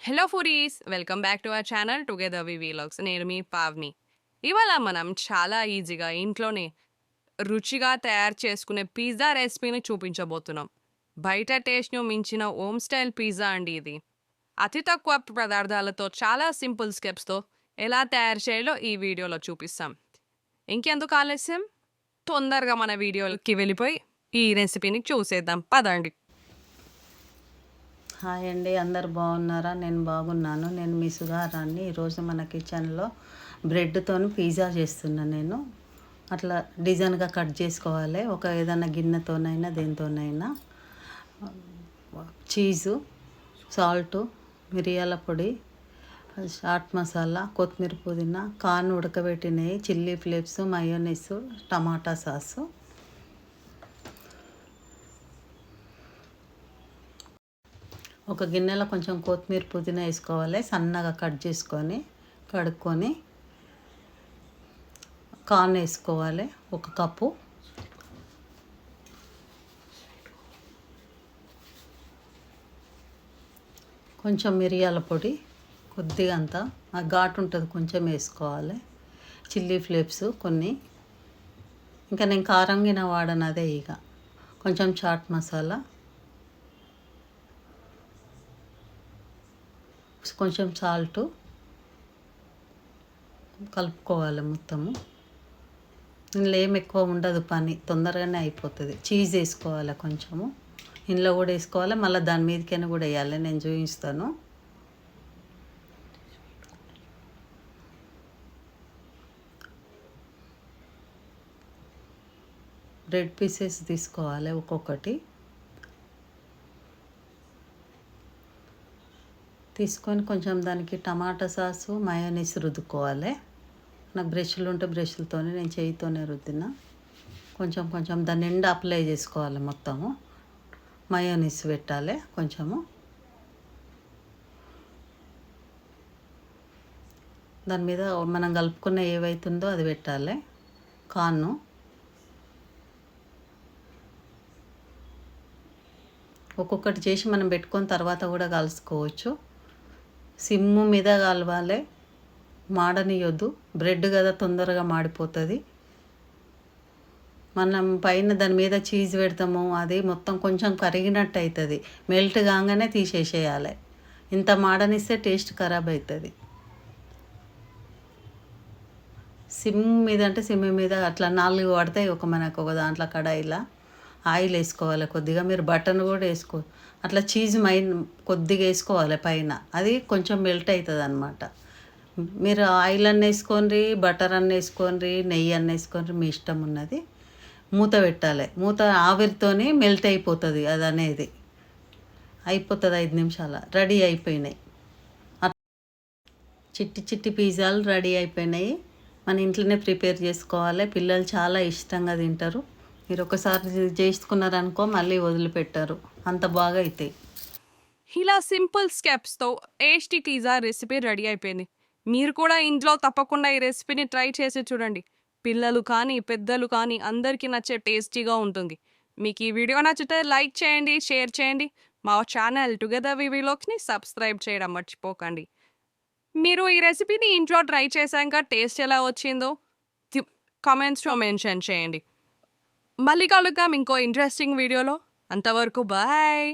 Hello foodies! Welcome back to our channel together we vlogs. నేను మీ పావని. ఇవాళ మనం చాలా ఈజీగా ఇంట్లోనే రుచిగా తయారు చేసుకునే పిజ్జా రెసిపీని చూపించబోతున్నాం. బయట టేస్ట్‌ను మించిన హోమ్ స్టైల్ పిజ్జా అండి ఇది. అతి తక్కువ పదార్థాలతో చాలా సింపుల్ స్టెప్స్‌తో ఎలా తయారు చేయాలో ఈ వీడియోలో చూపిస్తాం. ఇంకెందుకు ఆలస్యం? తొందరగా మన వీడియోకి వెళ్ళిపోయి ఈ రెసిపీని చూసేద్దాం. పదండి. హాయ్ అండి, అందరు బాగున్నారా? నేను బాగున్నాను. నేను మీ సుధారాన్ని. ఈరోజు మన కిచెన్లో బ్రెడ్తో పిజ్జా చేస్తున్నాను. నేను అట్లా డిజైన్గా కట్ చేసుకోవాలి. ఒక ఏదైనా గిన్నెతోనైనా దేనితోనైనా. చీజు, సాల్టు, మిరియాల పొడి, చాట్ మసాలా, కొత్తిమీర, పుదీనా, కార్న్ ఉడకబెట్టినవి, చిల్లీ ఫ్లేక్స్, మయోనీస్, టమాటా సాసు. ఒక గిన్నెలో కొంచెం కొత్తిమీర, పుదీనా వేసుకోవాలి. సన్నగా కట్ చేసుకొని కడుక్కొని కార్న్ వేసుకోవాలి. ఒక కప్పు. కొంచెం మిరియాల పొడి కొద్దిగా అంత ఘాటు ఉంటుంది, కొంచెం వేసుకోవాలి. చిల్లీ ఫ్లేక్స్ కొన్ని. ఇంకా నేను కారంగిన వాడను, అదే ఇక. కొంచెం చాట్ మసాలా, కొంచెం సాల్టు కలుపుకోవాలి మొత్తము. ఇందులో ఏం ఎక్కువ ఉండదు, పని తొందరగానే అయిపోతుంది. చీజ్ వేసుకోవాలి కొంచెము, ఇందులో కూడా వేసుకోవాలి, మళ్ళీ దాని మీదకైనా కూడా వేయాలి. నేను చూపిస్తాను. బ్రెడ్ పీసెస్ తీసుకోవాలి ఒక్కొక్కటి. తీసుకొని కొంచెం దానికి టమాటా సాసు, మయోనీస్ రుద్దుకోవాలి. నాకు బ్రష్లు ఉంటే బ్రష్లతోనే, నేను చేయితోనే రుద్దిన. కొంచెం కొంచెం దాని నిండా అప్లై చేసుకోవాలి మొత్తము. మయోనీస్ పెట్టాలి కొంచెము. దాని మీద మనం కలుపుకున్న ఏవైతుందో అది పెట్టాలి. కార్ను ఒక్కొక్కటి చేసి మనం పెట్టుకొని తర్వాత కూడా కలుసుకోవచ్చు. సిమ్ము మీద కలవాలి, మాడనియొద్దు. బ్రెడ్ కదా, తొందరగా మాడిపోతుంది. మనం పైన దాని మీద చీజ్ పెడతాము, అది మొత్తం కొంచెం కరిగినట్టు అవుతుంది. మెల్ట్ కాగానే తీసేసేయాలి. ఇంత మాడనిస్తే టేస్ట్ ఖరాబ్ అవుతుంది. సిమ్ మీద అంటే సిమ్ మీద అట్లా 4 పడతాయి మనకు ఒక దాంట్లో కడాయిలా. ఆయిల్ వేసుకోవాలి కొద్దిగా. మీరు బటన్ కూడా అట్లా చీజ్ కొద్దిగా వేసుకోవాలి పైన. అది కొంచెం మెల్ట్ అవుతుంది అన్నమాట. మీరు ఆయిల్ అన్న వేసుకోండి, బటర్ అన్న వేసుకోండి, నెయ్యి అన్న వేసుకోండి, మీ ఇష్టం ఉన్నది. మూత పెట్టాలి. మూత ఆవిరితోనే మెల్ట్ అయిపోతుంది. అది అనేది అయిపోతుంది. 5 నిమిషాల రెడీ అయిపోయినాయి. చిట్టి చిట్టి పిజ్జాలు రెడీ అయిపోయినాయి. మన ఇంట్లోనే ప్రిపేర్ చేసుకోవాలి. పిల్లలు చాలా ఇష్టంగా తింటారు. మీరు ఒకసారి చేసుకున్నారనుకో మళ్ళీ వదిలిపెట్టారు, అంత బాగా అవుతాయి. ఇలా సింపుల్ స్టెప్స్తో టేస్టీ పిజ్జా రెసిపీ రెడీ అయిపోయింది. మీరు కూడా ఇంట్లో తప్పకుండా ఈ రెసిపీని ట్రై చేసి చూడండి. పిల్లలు కానీ పెద్దలు కానీ అందరికీ నచ్చే టేస్టీగా ఉంటుంది. మీకు ఈ వీడియో నచ్చితే లైక్ చేయండి, షేర్ చేయండి. మా ఛానల్ టుగెదర్ వి వీలాగ్స్ని సబ్స్క్రైబ్ చేయడం మర్చిపోకండి. మీరు ఈ రెసిపీని ఇంట్లో ట్రై చేశాక టేస్ట్ ఎలా వచ్చిందో కామెంట్స్లో మెన్షన్ చేయండి. మళ్ళీ కలుద్దాం ఇంకో ఇంట్రెస్టింగ్ వీడియోలో. అంతవరకు బాయ్.